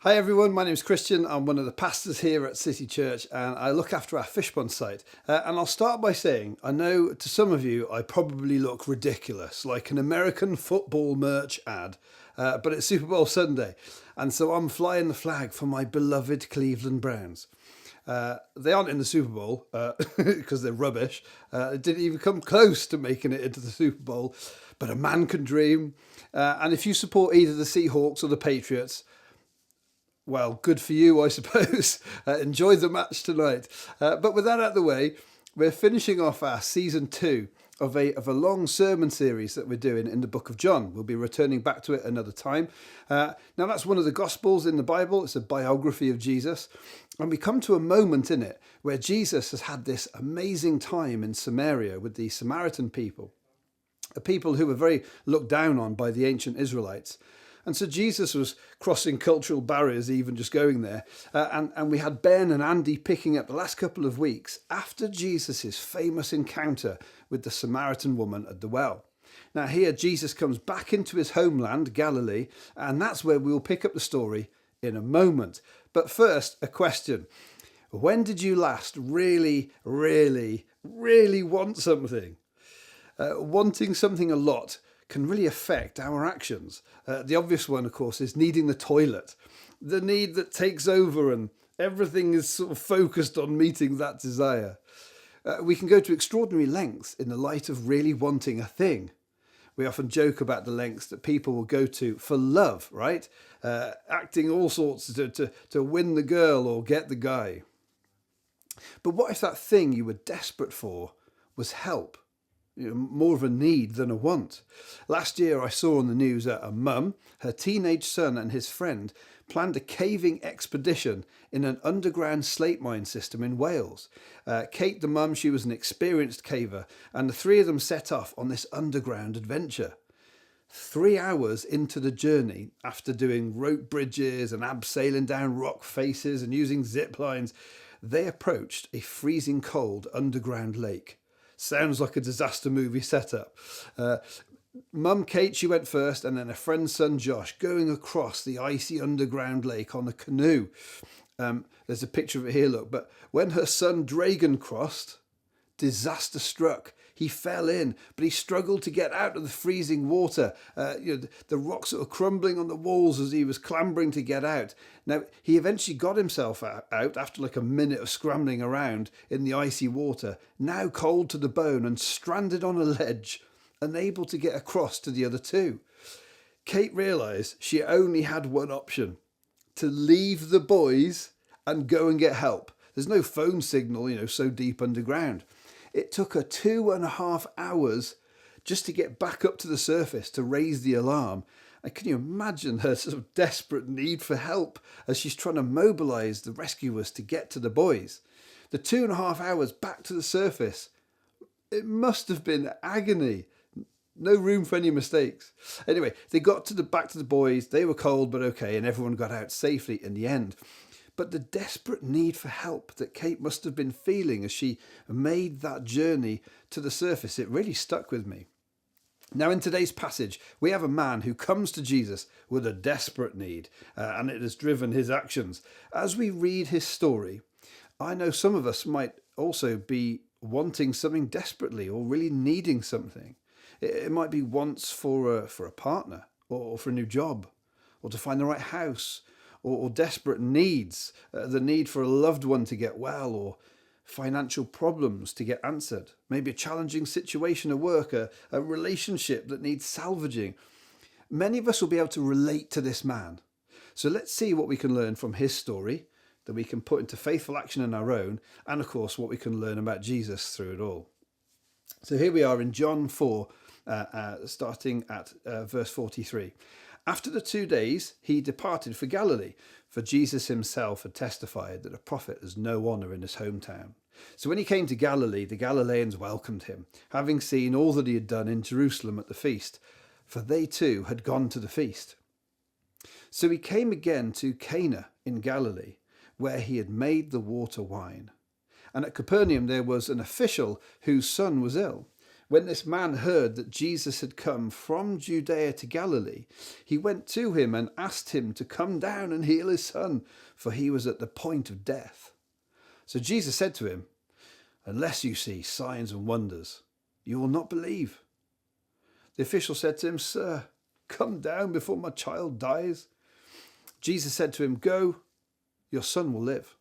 Hi everyone, my name is Christian. I'm one of the pastors here at City Church and I look after our fish pond site. And I'll start by saying, I know to some of you I probably look ridiculous, like an American football merch ad, but it's Super Bowl Sunday. And so I'm flying the flag for my beloved Cleveland Browns. They aren't in the Super Bowl because they're rubbish. It didn't even come close to making it into the Super Bowl, but a man can dream. And if you support either the Seahawks or the Patriots, well, good for you, I suppose. Enjoy the match tonight. But with that out of the way, we're finishing off our season 2 of a long sermon series that we're doing in the book of John. We'll be returning back to it another time. Now, that's one of the Gospels in the Bible. It's a biography of Jesus. And we come to a moment in it where Jesus has had this amazing time in Samaria with the Samaritan people, a people who were very looked down on by the ancient Israelites. And so Jesus was crossing cultural barriers, even just going there. And we had Ben and Andy picking up the last couple of weeks after Jesus' famous encounter with the Samaritan woman at the well. Now here, Jesus comes back into his homeland, Galilee, and that's where we'll pick up the story in a moment. But first, a question. When did you last really, really, really want something? Wanting something a lot can really affect our actions. The obvious one, of course, is needing the toilet. The need that takes over and everything is sort of focused on meeting that desire. We can go to extraordinary lengths in the light of really wanting a thing. We often joke about the lengths that people will go to for love, right? Acting all sorts to win the girl or get the guy. But what if that thing you were desperate for was help? More of a need than a want. Last year I saw on the news that a mum, her teenage son and his friend planned a caving expedition in an underground slate mine system in Wales. Kate, the mum, she was an experienced caver, and the three of them set off on this underground adventure. 3 hours into the journey, after doing rope bridges and abseiling down rock faces and using zip lines, they approached a freezing cold underground lake. Sounds like a disaster movie setup. Mum Kate, she went first, and then her friend's son Josh going across the icy underground lake on a canoe. There's a picture of it here, look. But when her son Dragon crossed, disaster struck. He fell in, but he struggled to get out of the freezing water. The rocks were crumbling on the walls as he was clambering to get out. Now, he eventually got himself out after like a minute of scrambling around in the icy water, now cold to the bone and stranded on a ledge, unable to get across to the other two. Kate realised she only had one option: to leave the boys and go and get help. There's no phone signal, so deep underground. It took her 2.5 hours just to get back up to the surface to raise the alarm. And can you imagine her sort of desperate need for help as she's trying to mobilise the rescuers to get to the boys? The 2.5 hours back to the surface, it must have been agony. No room for any mistakes. Anyway, they got back to the boys. They were cold, but okay, and everyone got out safely in the end. But the desperate need for help that Kate must have been feeling as she made that journey to the surface, it really stuck with me. Now, in today's passage, we have a man who comes to Jesus with a desperate need, and it has driven his actions. As we read his story, I know some of us might also be wanting something desperately or really needing something. It might be wants for a partner or for a new job or to find the right house, or desperate needs, the need for a loved one to get well, or financial problems to get answered, maybe a challenging situation at work, a relationship that needs salvaging. Many of us will be able to relate to this man. So let's see what we can learn from his story that we can put into faithful action in our own, and of course what we can learn about Jesus through it all. So here we are in John 4, starting at verse 43. After the 2 days, he departed for Galilee, for Jesus himself had testified that a prophet has no honour in his hometown. So when he came to Galilee, the Galileans welcomed him, having seen all that he had done in Jerusalem at the feast, for they too had gone to the feast. So he came again to Cana in Galilee, where he had made the water wine. And at Capernaum there was an official whose son was ill. When this man heard that Jesus had come from Judea to Galilee, he went to him and asked him to come down and heal his son, for he was at the point of death. So Jesus said to him, "Unless you see signs and wonders, you will not believe." The official said to him, "Sir, come down before my child dies." Jesus said to him, "Go, your son will live."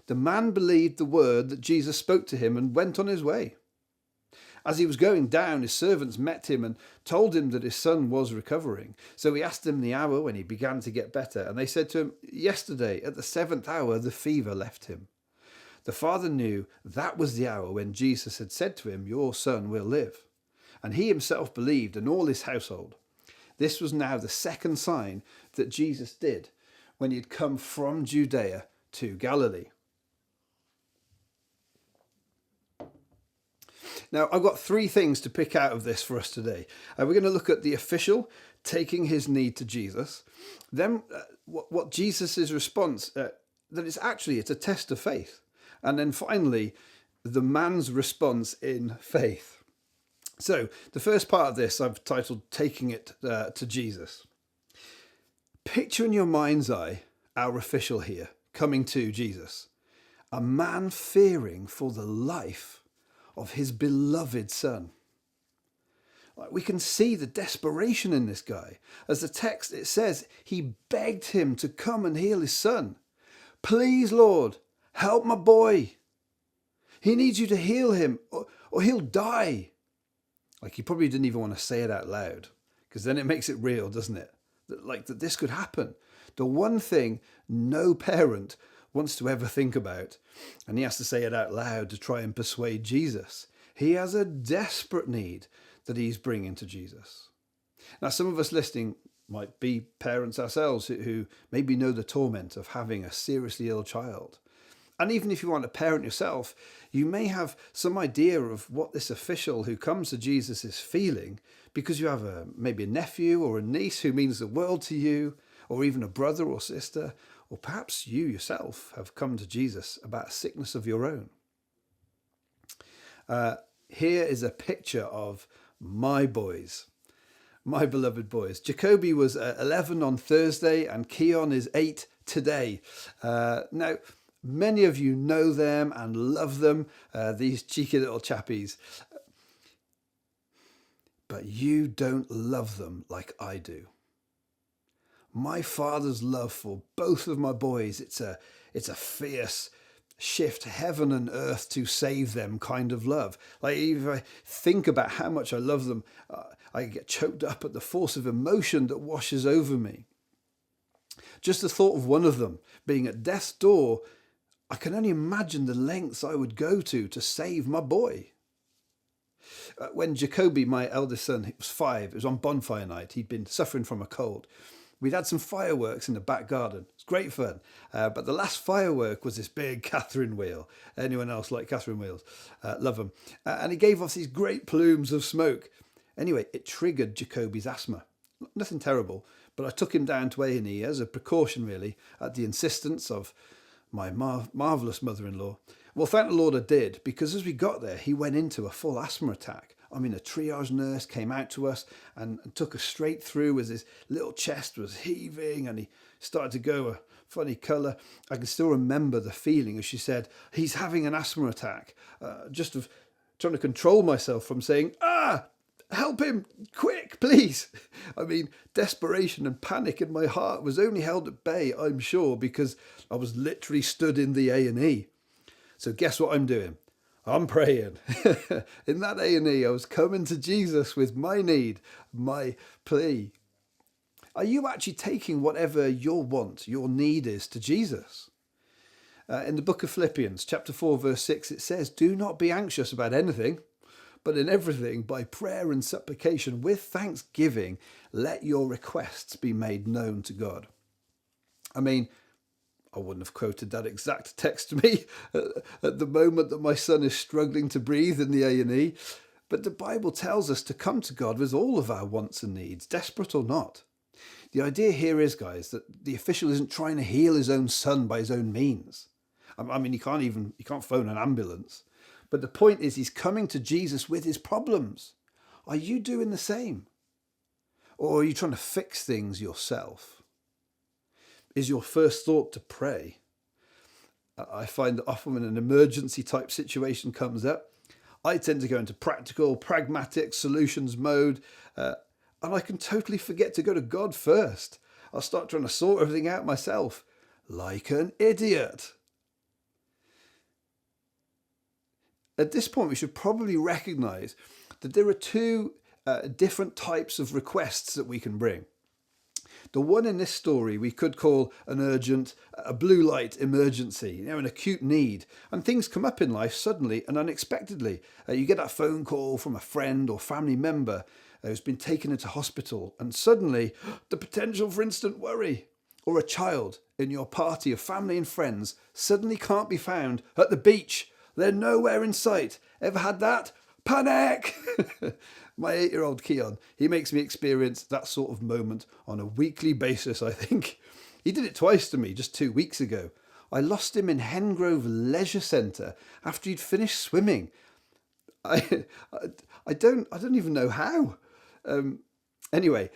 The man believed the word that Jesus spoke to him and went on his way. As he was going down, his servants met him and told him that his son was recovering. So he asked them the hour when he began to get better, and they said to him, "Yesterday, at the 7th hour, the fever left him." The father knew that was the hour when Jesus had said to him, "Your son will live." And he himself believed, and all his household. This was now the second sign that Jesus did when he had come from Judea to Galilee. Now, I've got three things to pick out of this for us today. We're going to look at the official taking his need to Jesus. Then what Jesus' response, that it's a test of faith. And then finally, the man's response in faith. So the first part of this I've titled Taking It to Jesus. Picture in your mind's eye our official here coming to Jesus. A man fearing for the life of his beloved son. We can see the desperation in this guy. As the text, it says, he begged him to come and heal his son. "Please, Lord, help my boy. He needs you to heal him or he'll die." Like, he probably didn't even want to say it out loud, because then it makes it real, doesn't it? That this could happen. The one thing no parent wants to ever think about, and he has to say it out loud to try and persuade Jesus. He has a desperate need that he's bringing to Jesus. Now, some of us listening might be parents ourselves who maybe know the torment of having a seriously ill child. And even if you aren't a parent yourself, you may have some idea of what this official who comes to Jesus is feeling, because you have maybe a nephew or a niece who means the world to you, or even a brother or sister, or perhaps you yourself have come to Jesus about a sickness of your own. Here is a picture of my boys, my beloved boys. Jacoby was 11 on Thursday and Keon is 8 today. Now, many of you know them and love them, these cheeky little chappies. But you don't love them like I do. My father's love for both of my boys, it's a fierce, shift heaven and earth to save them kind of love. Like, if I think about how much I love them, I get choked up at the force of emotion that washes over me. Just the thought of one of them being at death's door, I can only imagine the lengths I would go to save my boy. When Jacoby, my eldest son, was 5, it was on bonfire night. He'd been suffering from a cold. We'd had some fireworks in the back garden. It's great fun. But the last firework was this big Catherine wheel. Anyone else like Catherine wheels? Love them. And it gave off these great plumes of smoke. Anyway, it triggered Jacoby's asthma. Nothing terrible, but I took him down to A&E as a precaution, really, at the insistence of my marvellous mother-in-law. Well, thank the Lord I did, because as we got there, he went into a full asthma attack. I mean, a triage nurse came out to us and took us straight through as his little chest was heaving and he started to go a funny colour. I can still remember the feeling as she said, "He's having an asthma attack." Just of trying to control myself from saying, "Help him, quick, please." I mean, desperation and panic in my heart was only held at bay, I'm sure, because I was literally stood in the A&E. So guess what I'm doing? I'm praying. In that A&E, I was coming to Jesus with my need, my plea. Are you actually taking whatever your want, your need is to Jesus? In the book of Philippians, chapter 4, verse 6, it says, "Do not be anxious about anything, but in everything, by prayer and supplication, with thanksgiving, let your requests be made known to God." I mean, I wouldn't have quoted that exact text to me at the moment that my son is struggling to breathe in the A&E. But the Bible tells us to come to God with all of our wants and needs, desperate or not. The idea here is, guys, that the official isn't trying to heal his own son by his own means. I mean, he can't phone an ambulance. But the point is, he's coming to Jesus with his problems. Are you doing the same? Or are you trying to fix things yourself? Is your first thought to pray? I find that often when an emergency type situation comes up, I tend to go into practical, pragmatic solutions mode, and I can totally forget to go to God first. I'll start trying to sort everything out myself, like an idiot. At this point, we should probably recognise that there are two different types of requests that we can bring. The one in this story we could call an urgent, a blue light emergency, an acute need. And things come up in life suddenly and unexpectedly. You get that phone call from a friend or family member who's been taken into hospital, and suddenly the potential for instant worry. Or a child in your party of family and friends suddenly can't be found at the beach. They're nowhere in sight. Ever had that? Panic! My 8-year-old Keon, he makes me experience that sort of moment on a weekly basis, I think. He did it twice to me just 2 weeks ago. I lost him in Hengrove Leisure Centre after he'd finished swimming. I don't even know how. Anyway,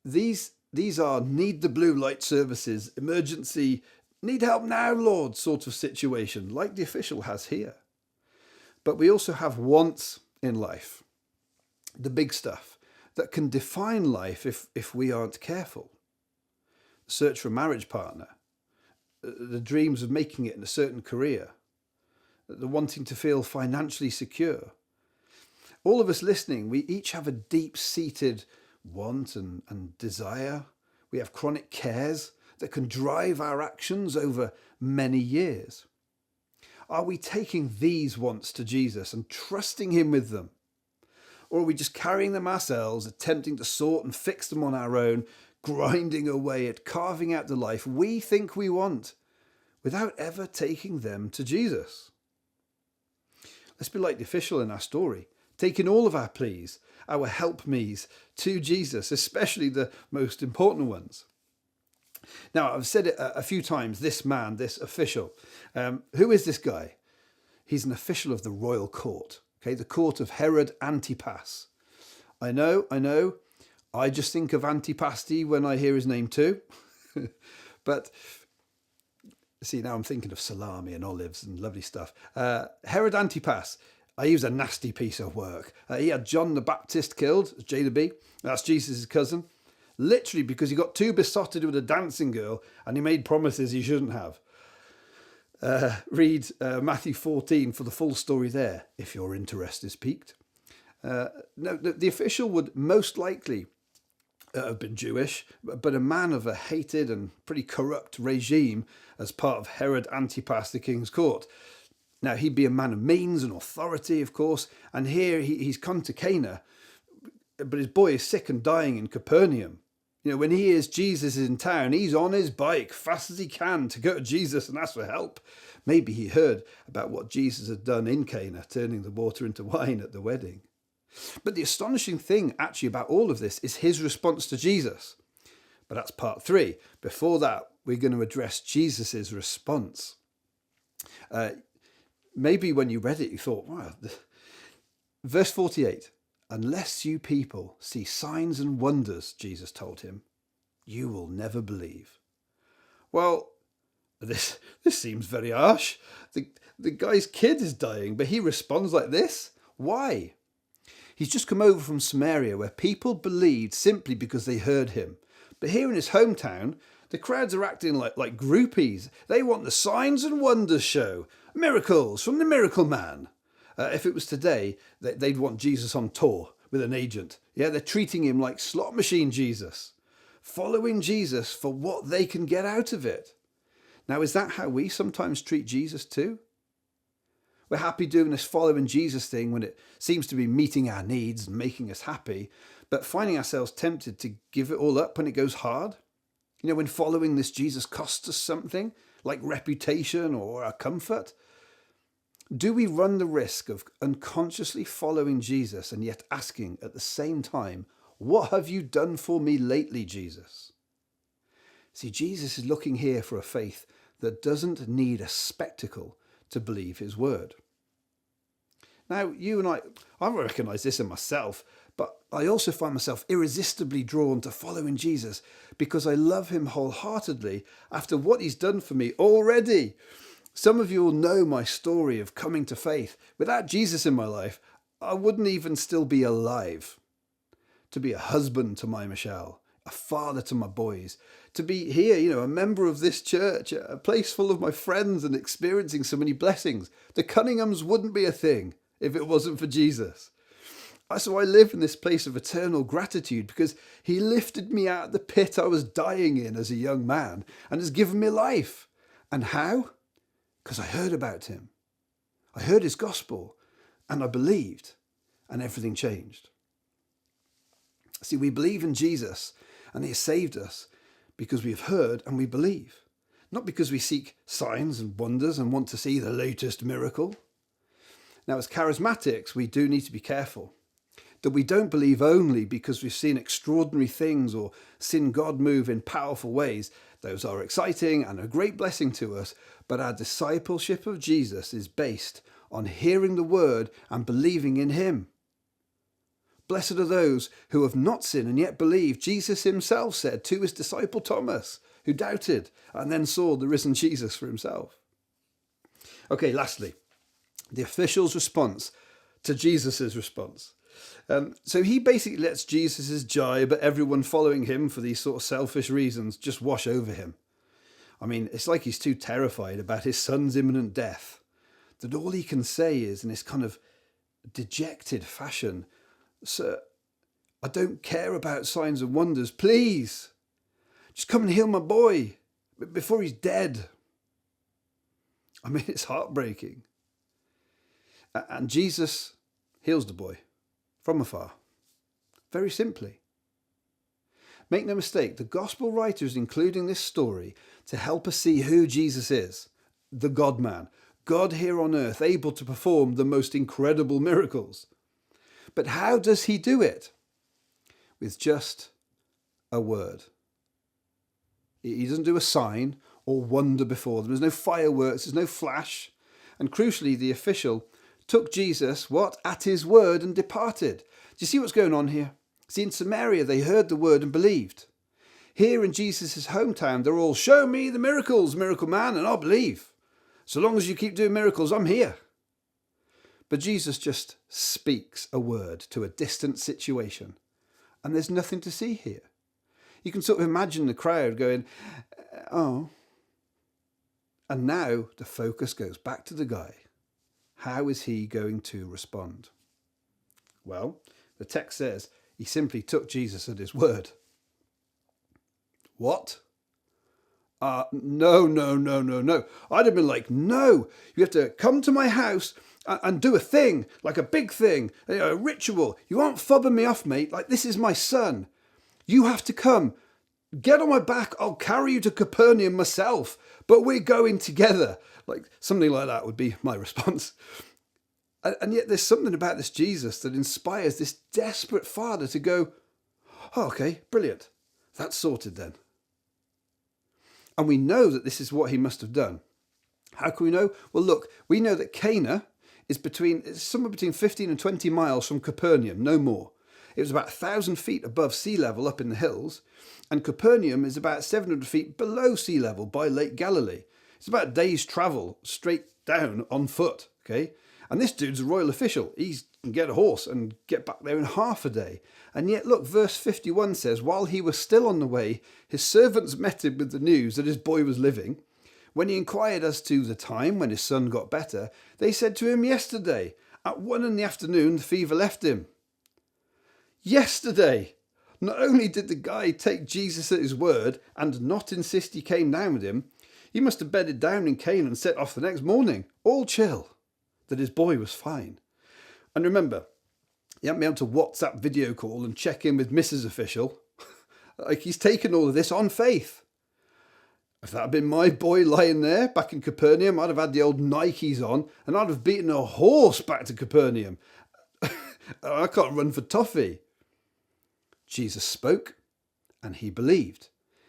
these are need the blue light services, emergency, need help now, Lord, sort of situation, like the official has here. But we also have wants in life, the big stuff that can define life if we aren't careful. The search for a marriage partner, the dreams of making it in a certain career, the wanting to feel financially secure. All of us listening, we each have a deep-seated want and desire. We have chronic cares that can drive our actions over many years. Are we taking these wants to Jesus and trusting him with them? Or are we just carrying them ourselves, attempting to sort and fix them on our own, grinding away at carving out the life we think we want, without ever taking them to Jesus? Let's be like the official in our story, taking all of our pleas, our help me's, to Jesus, especially the most important ones. Now, I've said it a few times, this man, this official. Who is this guy? He's an official of the royal court, okay, the court of Herod Antipas. I know. I just think of antipasti when I hear his name too. But see, now I'm thinking of salami and olives and lovely stuff. Herod Antipas, he was a nasty piece of work. He had John the Baptist killed, J to B. That's Jesus' cousin. Literally because he got too besotted with a dancing girl and he made promises he shouldn't have. Read Matthew 14 for the full story there, if your interest is piqued. No, the official would most likely have been Jewish, but a man of a hated and pretty corrupt regime as part of Herod Antipas, the king's court. Now, he'd be a man of means and authority, of course, and here he's come to Cana, but his boy is sick and dying in Capernaum. When he hears Jesus is in town, he's on his bike fast as he can to go to Jesus and ask for help. Maybe he heard about what Jesus had done in Cana, turning the water into wine at the wedding. But the astonishing thing actually about all of this is his response to Jesus. But that's part 3. Before that, we're going to address Jesus's response. Maybe when you read it, you thought, wow. Verse 48. Unless you people see signs and wonders, Jesus told him, you will never believe. Well, this seems very harsh. The guy's kid is dying, but he responds like this? Why? He's just come over from Samaria where people believed simply because they heard him. But here in his hometown, the crowds are acting like groupies. They want the signs and wonders show. Miracles from the miracle man. If it was today, they'd want Jesus on tour with an agent. Yeah, they're treating him like slot machine Jesus, following Jesus for what they can get out of it. Now, is that how we sometimes treat Jesus too? We're happy doing this following Jesus thing when it seems to be meeting our needs and making us happy, but finding ourselves tempted to give it all up when it goes hard. When following this Jesus costs us something, like reputation or our comfort. Do we run the risk of unconsciously following Jesus and yet asking at the same time, what have you done for me lately, Jesus? See, Jesus is looking here for a faith that doesn't need a spectacle to believe his word. Now, you and I recognise this in myself, but I also find myself irresistibly drawn to following Jesus because I love him wholeheartedly after what he's done for me already. Some of you will know my story of coming to faith. Without Jesus in my life, I wouldn't even still be alive. To be a husband to my Michelle, a father to my boys, to be here, a member of this church, a place full of my friends and experiencing so many blessings. The Cunninghams wouldn't be a thing if it wasn't for Jesus. So I live in this place of eternal gratitude because he lifted me out of the pit I was dying in as a young man and has given me life. And how? Because I heard about him. I heard his gospel and I believed, and everything changed. See, we believe in Jesus and he has saved us because we've heard and we believe, not because we seek signs and wonders and want to see the latest miracle. Now, as charismatics, we do need to be careful that we don't believe only because we've seen extraordinary things or seen God move in powerful ways. Those are exciting and a great blessing to us, but our discipleship of Jesus is based on hearing the word and believing in him. Blessed are those who have not seen and yet believe. Jesus himself said to his disciple Thomas, who doubted and then saw the risen Jesus for himself. Okay, lastly, the official's response to Jesus' response. So he basically lets Jesus' jibe at everyone following him for these sort of selfish reasons just wash over him. I mean, it's like he's too terrified about his son's imminent death that all he can say is, in this kind of dejected fashion, "Sir, I don't care about signs and wonders. Please, just come and heal my boy before he's dead." I mean, it's heartbreaking. And Jesus heals the boy from afar, very simply. Make no mistake, the gospel writer is including this story to help us see who Jesus is, the God-man, God here on earth, able to perform the most incredible miracles. But how does he do it? With just a word. He doesn't do a sign or wonder before them. There's no fireworks, there's no flash. And crucially, the official took Jesus, at his word and departed. Do you see what's going on here? See, in Samaria, they heard the word and believed. Here in Jesus' hometown, they're all, "Show me the miracles, miracle man, and I'll believe. So long as you keep doing miracles, I'm here." But Jesus just speaks a word to a distant situation. And there's nothing to see here. You can sort of imagine the crowd going, "Oh." And now the focus goes back to the guy. How is he going to respond? Well, the text says he simply took Jesus at his word. What? No. I'd have been like, "No, you have to come to my house and do a thing, like a big thing, a ritual. You aren't fobbing me off, mate. Like, this is my son. You have to come. Get on my back. I'll carry you to Capernaum myself, but we're going together." Like, something like that would be my response. And yet there's something about this Jesus that inspires this desperate father to go, "Oh, okay, brilliant. That's sorted then." And we know that this is what he must have done. How can we know? Well, look, we know that Cana is somewhere between 15 and 20 miles from Capernaum, no more. It was about 1,000 feet above sea level up in the hills, and Capernaum is about 700 feet below sea level by Lake Galilee. It's about a day's travel straight down on foot, okay? And this dude's a royal official. He can get a horse and get back there in half a day. And yet, look, verse 51 says, while he was still on the way, his servants met him with the news that his boy was living. When he inquired as to the time when his son got better, they said to him, "Yesterday, at 1 PM, the fever left him." Yesterday! Not only did the guy take Jesus at his word and not insist he came down with him, he must have bedded down in Canaan and set off the next morning, all chill, that his boy was fine. And remember, he hadn't been able to WhatsApp video call and check in with Mrs. Official. Like, he's taken all of this on faith. If that had been my boy lying there back in Capernaum, I'd have had the old Nikes on and I'd have beaten a horse back to Capernaum. I can't run for toffee. Jesus spoke and he believed.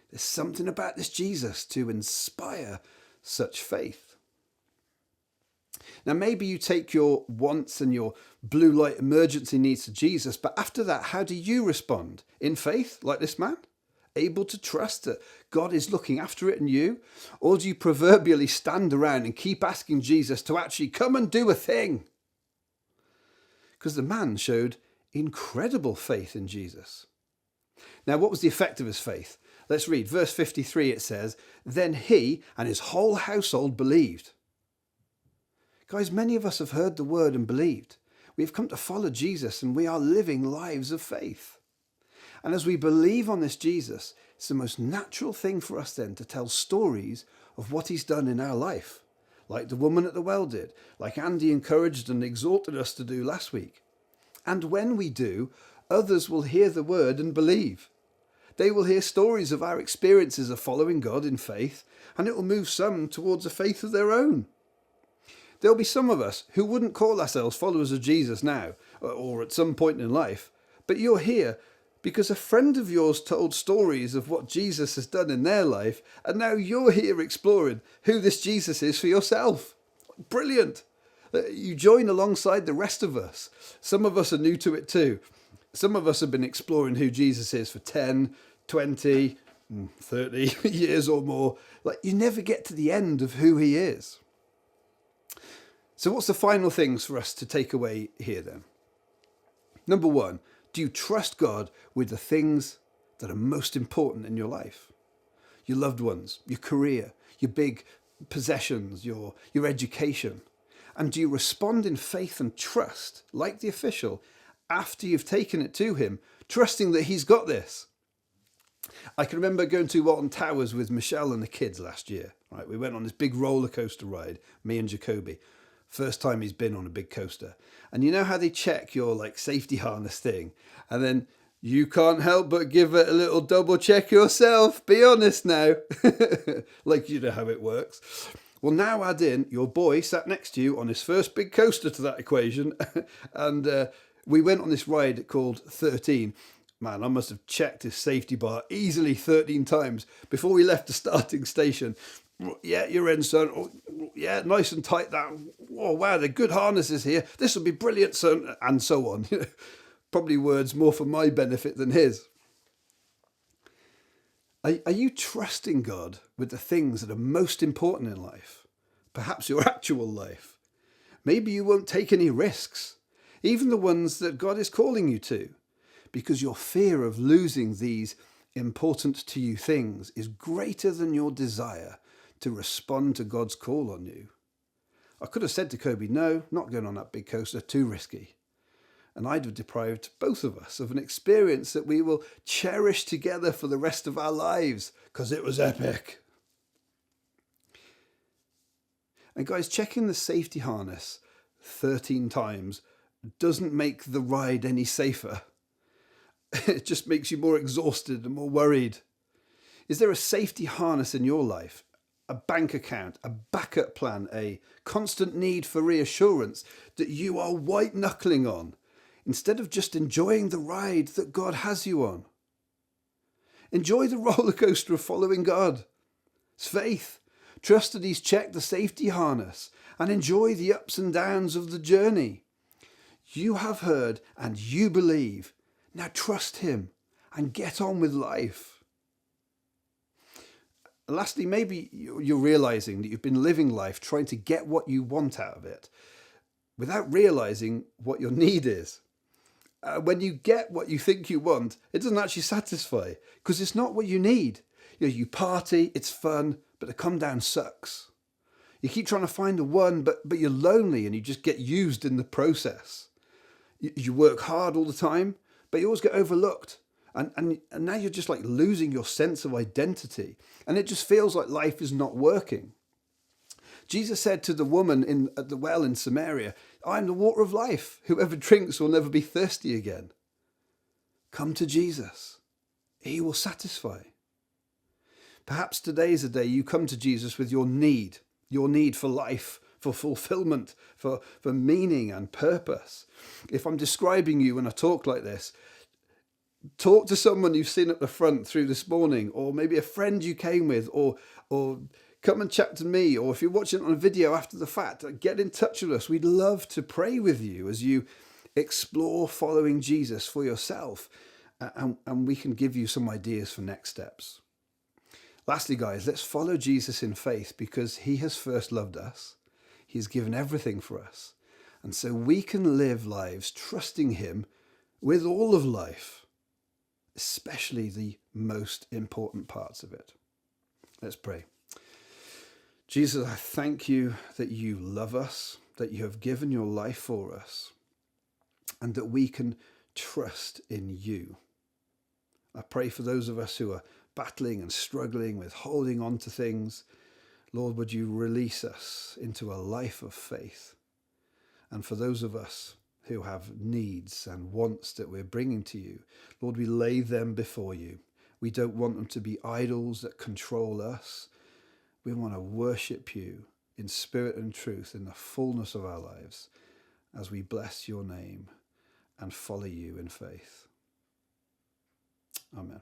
There's something about this Jesus to inspire such faith. Now, maybe you take your wants and your blue light emergency needs to Jesus, but after that, how do you respond? In faith, like this man? Able to trust that God is looking after it and you? Or do you proverbially stand around and keep asking Jesus to actually come and do a thing? Because the man showed incredible faith in Jesus. Now, what was the effect of his faith? Let's read verse 53. It says, "Then he and his whole household believed." Guys, many of us have heard the word and believed. We have come to follow Jesus and we are living lives of faith. And as we believe on this Jesus, it's the most natural thing for us then to tell stories of what he's done in our life, like the woman at the well did, like Andy encouraged and exhorted us to do last week. And when we do, others will hear the word and believe. They will hear stories of our experiences of following God in faith, and it will move some towards a faith of their own. There'll be some of us who wouldn't call ourselves followers of Jesus now, or at some point in life, but you're here because a friend of yours told stories of what Jesus has done in their life, and now you're here exploring who this Jesus is for yourself. Brilliant. You join alongside the rest of us. Some of us are new to it too. Some of us have been exploring who Jesus is for 10, 20, 30 years or more. Like, you never get to the end of who he is. So what's the final things for us to take away here then? Number one, do you trust God with the things that are most important in your life? Your loved ones, your career, your big possessions, your education. And do you respond in faith and trust, like the official, after you've taken it to him, trusting that he's got this? I can remember going to Walton Towers with Michelle and the kids last year. Right, we went on this big roller coaster ride, me and Jacoby. First time he's been on a big coaster. And you know how they check your safety harness thing? And then you can't help but give it a little double check yourself. Be honest now. Like, you know how it works. Well, now add in your boy sat next to you on his first big coaster to that equation. And we went on this ride called 13. Man, I must have checked his safety bar easily 13 times before we left the starting station. Yeah, you're in, son. Oh, yeah, nice and tight that. Oh, wow, they're good harnesses here. This will be brilliant, son. And so on. Probably words more for my benefit than his. Are you trusting God with the things that are most important in life? Perhaps your actual life. Maybe you won't take any risks, even the ones that God is calling you to, because your fear of losing these important to you things is greater than your desire to respond to God's call on you. I could have said to Kobe, no, not going on that big coaster, too risky. And I'd have deprived both of us of an experience that we will cherish together for the rest of our lives, because it was epic. And guys, checking the safety harness 13 times doesn't make the ride any safer. It just makes you more exhausted and more worried. Is there a safety harness in your life? A bank account, a backup plan, a constant need for reassurance that you are white knuckling on instead of just enjoying the ride that God has you on? Enjoy the roller coaster of following God. It's faith. Trust that he's checked the safety harness and enjoy the ups and downs of the journey. You have heard and you believe. Now trust him and get on with life. Lastly, maybe you're realizing that you've been living life trying to get what you want out of it without realizing what your need is. When you get what you think you want, it doesn't actually satisfy because it's not what you need. You party, it's fun, but the come down sucks. You keep trying to find the one, but you're lonely and you just get used in the process. You work hard all the time, but you always get overlooked. And now you're just losing your sense of identity. And it just feels like life is not working. Jesus said to the woman at the well in Samaria, I'm the water of life. Whoever drinks will never be thirsty again. Come to Jesus. He will satisfy. Perhaps today is a day you come to Jesus with your need for life, for fulfillment, for meaning and purpose. If I'm describing you when I talk like this, talk to someone you've seen at the front through this morning, or maybe a friend you came with, or come and chat to me, or if you're watching on a video after the fact, get in touch with us. We'd love to pray with you as you explore following Jesus for yourself, and we can give you some ideas for next steps. Lastly, guys, let's follow Jesus in faith because he has first loved us. He's given everything for us. And so we can live lives trusting him with all of life, especially the most important parts of it. Let's pray. Jesus, I thank you that you love us, that you have given your life for us, and that we can trust in you. I pray for those of us who are battling and struggling with holding on to things. Lord, would you release us into a life of faith? And for those of us who have needs and wants that we're bringing to you, Lord, we lay them before you. We don't want them to be idols that control us. We want to worship you in spirit and truth in the fullness of our lives as we bless your name and follow you in faith. Amen.